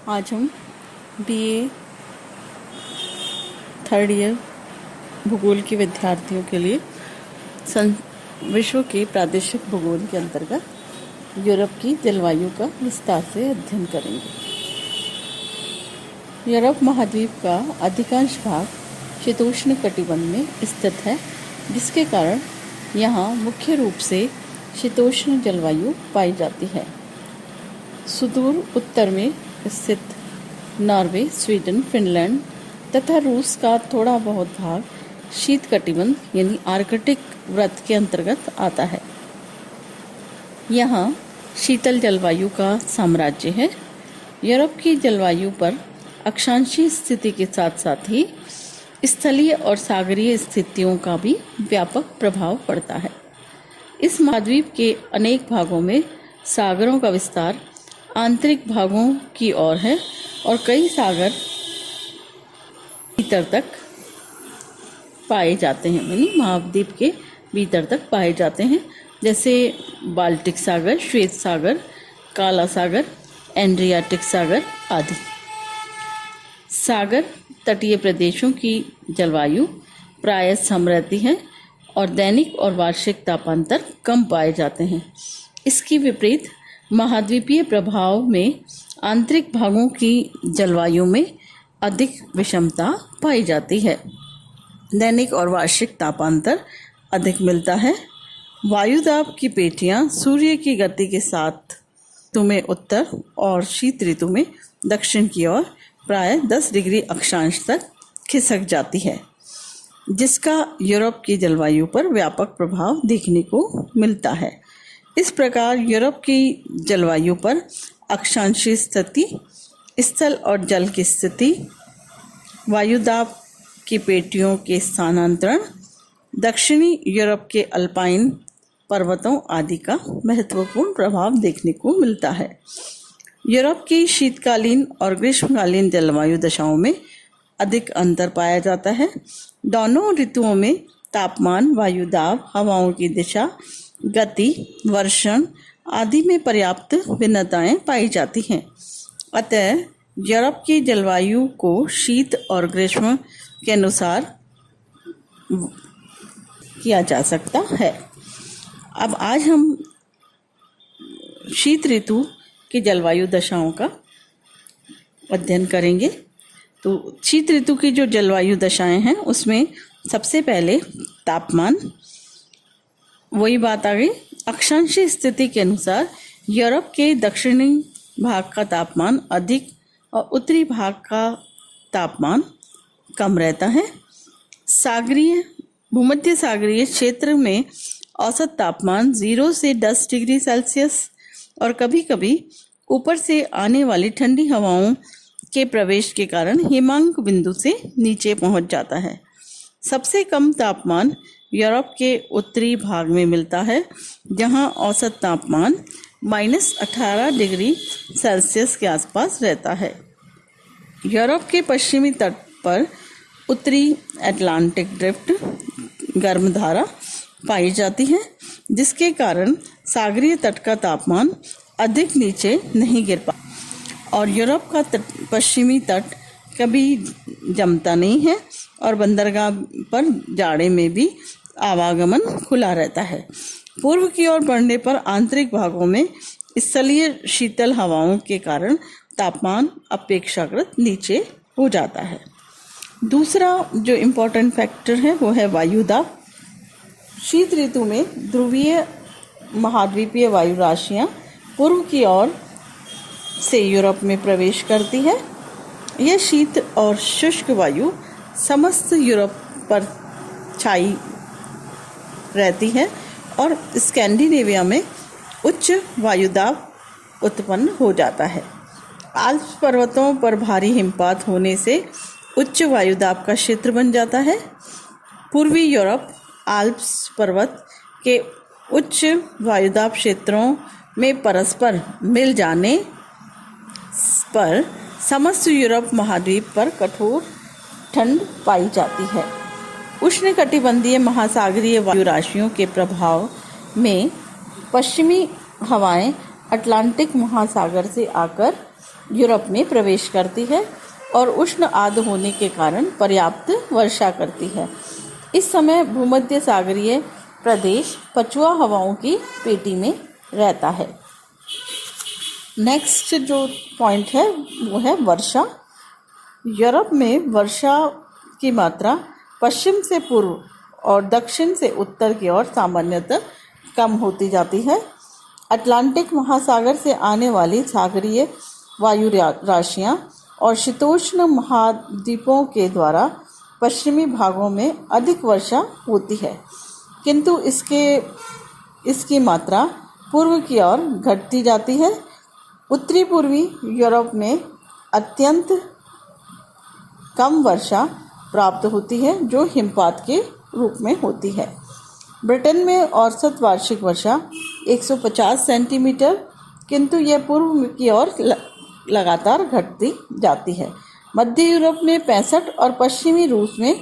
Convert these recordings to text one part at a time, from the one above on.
आज हम BA third year भूगोल के विद्यार्थियों के लिए विश्व के प्रादेशिक भूगोल के अंतर्गत यूरोप की जलवायु का विस्तार से अध्ययन करेंगे। यूरोप महाद्वीप का अधिकांश भाग शीतोष्ण कटिबंध में स्थित है, जिसके कारण यहाँ मुख्य रूप से शीतोष्ण जलवायु पाई जाती है। सुदूर उत्तर में स्थित नॉर्वे, स्वीडन, फिनलैंड तथा रूस का थोड़ा बहुत भाग शीत कटिबंध यानी आर्कटिक वृत्त के अंतर्गत आता है। यहाँ शीतल जलवायु का साम्राज्य है। यूरोप की जलवायु पर अक्षांशीय स्थिति के साथ साथ ही स्थलीय और सागरीय स्थितियों का भी व्यापक प्रभाव पड़ता है। इस महाद्वीप के अनेक भागों में सागरों का विस्तार आंतरिक भागों की ओर है और कई सागर भीतर तक पाए जाते हैं, यानी महाद्वीप के भीतर तक पाए जाते हैं, जैसे बाल्टिक सागर, श्वेत सागर, काला सागर, एड्रियाटिक सागर आदि। सागर तटीय प्रदेशों की जलवायु प्रायः सम रहती है और दैनिक और वार्षिक तापांतर कम पाए जाते हैं। इसकी विपरीत महाद्वीपीय प्रभाव में आंतरिक भागों की जलवायु में अधिक विषमता पाई जाती है। दैनिक और वार्षिक तापांतर अधिक मिलता है। वायुदाब की पेटियां सूर्य की गति के साथ ऋतु में उत्तर और शीत ऋतु में दक्षिण की ओर प्राय 10 डिग्री अक्षांश तक खिसक जाती है, जिसका यूरोप की जलवायु पर व्यापक प्रभाव देखने को मिलता है। इस प्रकार यूरोप की जलवायु पर अक्षांशीय स्थिति, स्थल और जल की स्थिति, वायुदाब की पेटियों के स्थानांतरण, दक्षिणी यूरोप के अल्पाइन पर्वतों आदि का महत्वपूर्ण प्रभाव देखने को मिलता है। यूरोप की शीतकालीन और ग्रीष्मकालीन जलवायु दशाओं में अधिक अंतर पाया जाता है। दोनों ऋतुओं में तापमान, वायुदाब, हवाओं की दिशा, गति, वर्षण आदि में पर्याप्त भिन्नताएं पाई जाती हैं। अतः यूरोप की जलवायु को शीत और ग्रीष्म के अनुसार किया जा सकता है। अब आज हम शीत ऋतु की जलवायु दशाओं का अध्ययन करेंगे। तो शीत ऋतु की जो जलवायु दशाएं हैं उसमें सबसे पहले तापमान, वही बात आ गई। अक्षांशीय स्थिति के अनुसार यूरोप के दक्षिणी भाग का तापमान अधिक और उत्तरी भाग का तापमान कम रहता है। भूमध्य सागरीय क्षेत्र में औसत तापमान 0 से 10 डिग्री सेल्सियस और कभी कभी ऊपर से आने वाली ठंडी हवाओं के प्रवेश के कारण हिमांक बिंदु से नीचे पहुंच जाता है। सबसे कम तापमान यूरोप के उत्तरी भाग में मिलता है, जहां औसत तापमान -18 डिग्री सेल्सियस के आसपास रहता है। यूरोप के पश्चिमी तट पर उत्तरी अटलांटिक ड्रिफ्ट गर्म धारा पाई जाती है, जिसके कारण सागरीय तट का तापमान अधिक नीचे नहीं गिर पाता और यूरोप का पश्चिमी तट कभी जमता नहीं है और बंदरगाह पर जाड़े में भी आवागमन खुला रहता है। पूर्व की ओर बढ़ने पर आंतरिक भागों में स्थलीय शीतल हवाओं के कारण तापमान अपेक्षाकृत नीचे हो जाता है। दूसरा जो इम्पोर्टेंट फैक्टर है वो है वायुदाब। शीत ऋतु में ध्रुवीय महाद्वीपीय वायु राशियाँ पूर्व की ओर से यूरोप में प्रवेश करती है। यह शीत और शुष्क वायु समस्त यूरोप पर छाई रहती है और स्कैंडिनेविया में उच्च वायुदाब उत्पन्न हो जाता है। आल्प्स पर्वतों पर भारी हिमपात होने से उच्च वायुदाब का क्षेत्र बन जाता है। पूर्वी यूरोप आल्प्स पर्वत के उच्च वायुदाब क्षेत्रों में परस्पर मिल जाने पर समस्त यूरोप महाद्वीप पर कठोर ठंड पाई जाती है। उष्णकटिबंधीय महासागरीय वायु राशियों के प्रभाव में पश्चिमी हवाएं अटलांटिक महासागर से आकर यूरोप में प्रवेश करती है और उष्ण आर्द्र होने के कारण पर्याप्त वर्षा करती है। इस समय भूमध्य सागरीय प्रदेश पछुआ हवाओं की पेटी में रहता है। नेक्स्ट जो पॉइंट है वो है वर्षा। यूरोप में वर्षा की मात्रा पश्चिम से पूर्व और दक्षिण से उत्तर की ओर सामान्यतः कम होती जाती है। अटलांटिक महासागर से आने वाली सागरीय वायु राशियाँ और शीतोष्ण महाद्वीपों के द्वारा पश्चिमी भागों में अधिक वर्षा होती है, किंतु इसकी मात्रा पूर्व की ओर घटती जाती है। उत्तरी पूर्वी यूरोप में अत्यंत कम वर्षा प्राप्त होती है जो हिमपात के रूप में होती है। ब्रिटेन में औसत वार्षिक वर्षा 150 सेंटीमीटर, किंतु यह पूर्व की ओर लगातार घटती जाती है। मध्य यूरोप में 65 और पश्चिमी रूस में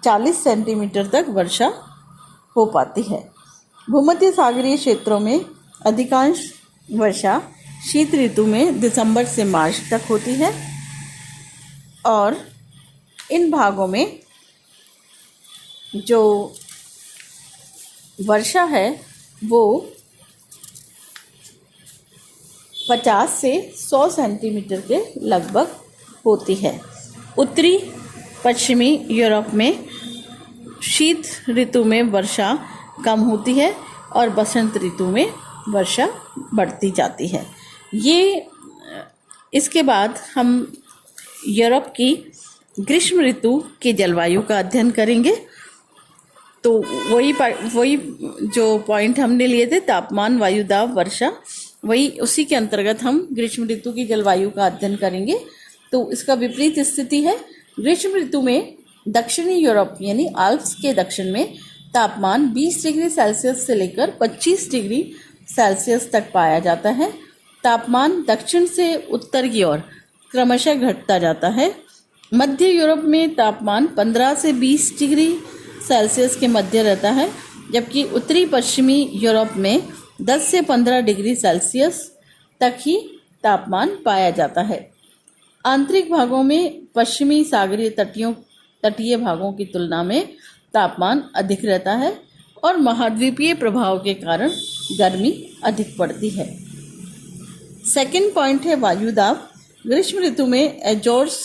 40 सेंटीमीटर तक वर्षा हो पाती है। भूमध्य सागरीय क्षेत्रों में अधिकांश वर्षा शीत ऋतु में दिसंबर से मार्च तक होती है और इन भागों में जो वर्षा है वो 50 से 100 सेंटीमीटर के लगभग होती है। उत्तरी पश्चिमी यूरोप में शीत ऋतु में वर्षा कम होती है और बसंत ऋतु में वर्षा बढ़ती जाती है। इसके बाद हम यूरोप की ग्रीष्म ऋतु की जलवायु का अध्ययन करेंगे। तो वही जो पॉइंट हमने लिए थे, तापमान, वायु दाब, वर्षा, वही उसी के अंतर्गत हम ग्रीष्म ऋतु की जलवायु का अध्ययन करेंगे। तो इसका विपरीत स्थिति है। ग्रीष्म ऋतु में दक्षिणी यूरोप यानी आल्प्स के दक्षिण में तापमान 20 डिग्री सेल्सियस से लेकर 25 डिग्री सेल्सियस तक पाया जाता है। तापमान दक्षिण से उत्तर की ओर क्रमशः घटता जाता है। मध्य यूरोप में तापमान 15 से 20 डिग्री सेल्सियस के मध्य रहता है, जबकि उत्तरी पश्चिमी यूरोप में 10 से 15 डिग्री सेल्सियस तक ही तापमान पाया जाता है। आंतरिक भागों में पश्चिमी सागरीय तटीय भागों की तुलना में तापमान अधिक रहता है और महाद्वीपीय प्रभाव के कारण गर्मी अधिक पड़ती है। सेकंड पॉइंट है वायु दाब। ग्रीष्म ऋतु में एजोर्स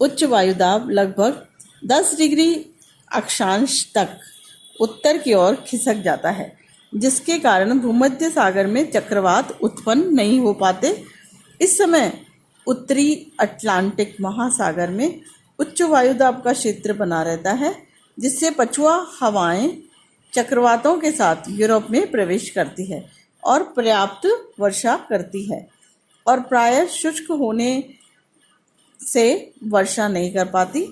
उच्च वायु दाब लगभग 10 डिग्री अक्षांश तक उत्तर की ओर खिसक जाता है, जिसके कारण भूमध्य सागर में चक्रवात उत्पन्न नहीं हो पाते। इस समय उत्तरी अटलांटिक महासागर में उच्च वायुदाब का क्षेत्र बना रहता है, जिससे पछुआ हवाएं चक्रवातों के साथ यूरोप में प्रवेश करती है और पर्याप्त वर्षा करती है और प्रायः शुष्क होने से वर्षा नहीं कर पाती।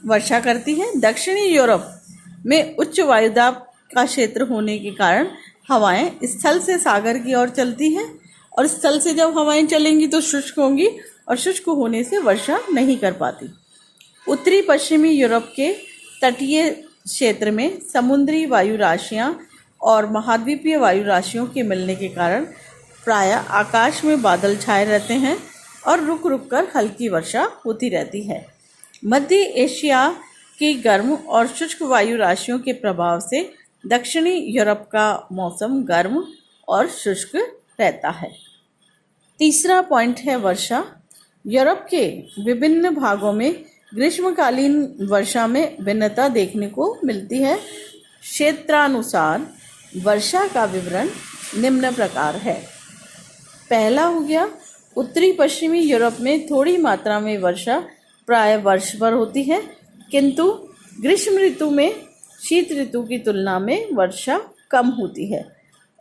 वर्षा करती है। दक्षिणी यूरोप में उच्च वायुदाब का क्षेत्र होने के कारण हवाएं स्थल से सागर की ओर चलती हैं और स्थल से जब हवाएं चलेंगी तो शुष्क होंगी और शुष्क होने से वर्षा नहीं कर पाती। उत्तरी पश्चिमी यूरोप के तटीय क्षेत्र में समुद्री वायु राशियां और महाद्वीपीय वायु राशियों के मिलने के कारण प्रायः आकाश में बादल छाए रहते हैं और रुक रुक कर हल्की वर्षा होती रहती है। मध्य एशिया की गर्म और शुष्क वायु राशियों के प्रभाव से दक्षिणी यूरोप का मौसम गर्म और शुष्क रहता है। तीसरा पॉइंट है वर्षा। यूरोप के विभिन्न भागों में ग्रीष्मकालीन वर्षा में भिन्नता देखने को मिलती है। क्षेत्रानुसार वर्षा का विवरण निम्न प्रकार है। पहला हो गया, उत्तरी पश्चिमी यूरोप में थोड़ी मात्रा में वर्षा प्राय वर्ष भर होती है, किंतु ग्रीष्म ऋतु में शीत ऋतु की तुलना में वर्षा कम होती है।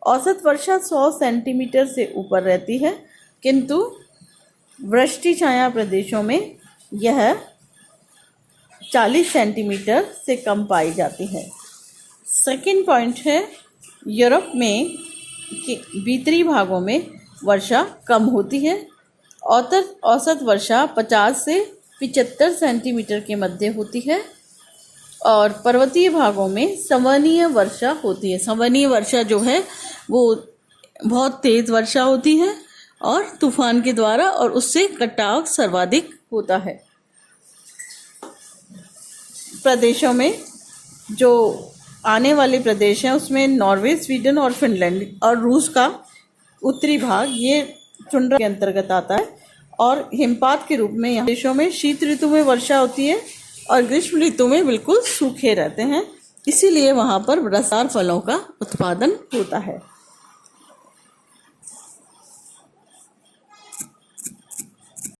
औसत वर्षा 100 सेंटीमीटर से ऊपर रहती है, किंतु वृष्टि छाया प्रदेशों में यह 40 सेंटीमीटर से कम पाई जाती है। सेकंड पॉइंट है, यूरोप में भीतरी भागों में वर्षा कम होती है। औसत वर्षा 50 से 75 सेंटीमीटर के मध्य होती है और पर्वतीय भागों में संवहनीय वर्षा होती है। संवहनीय वर्षा जो है वो बहुत तेज वर्षा होती है और तूफान के द्वारा, और उससे कटाव सर्वाधिक होता है। प्रदेशों में जो आने वाले प्रदेश हैं उसमें नॉर्वे, स्वीडन और फिनलैंड और रूस का उत्तरी भाग ये टुंड्रा के अंतर्गत आता है। और हिमपात के रूप में यहाँ देशों में शीत ऋतु में वर्षा होती है और ग्रीष्म ऋतु में बिल्कुल सूखे रहते हैं, इसीलिए वहाँ पर रसदार फलों का उत्पादन होता है।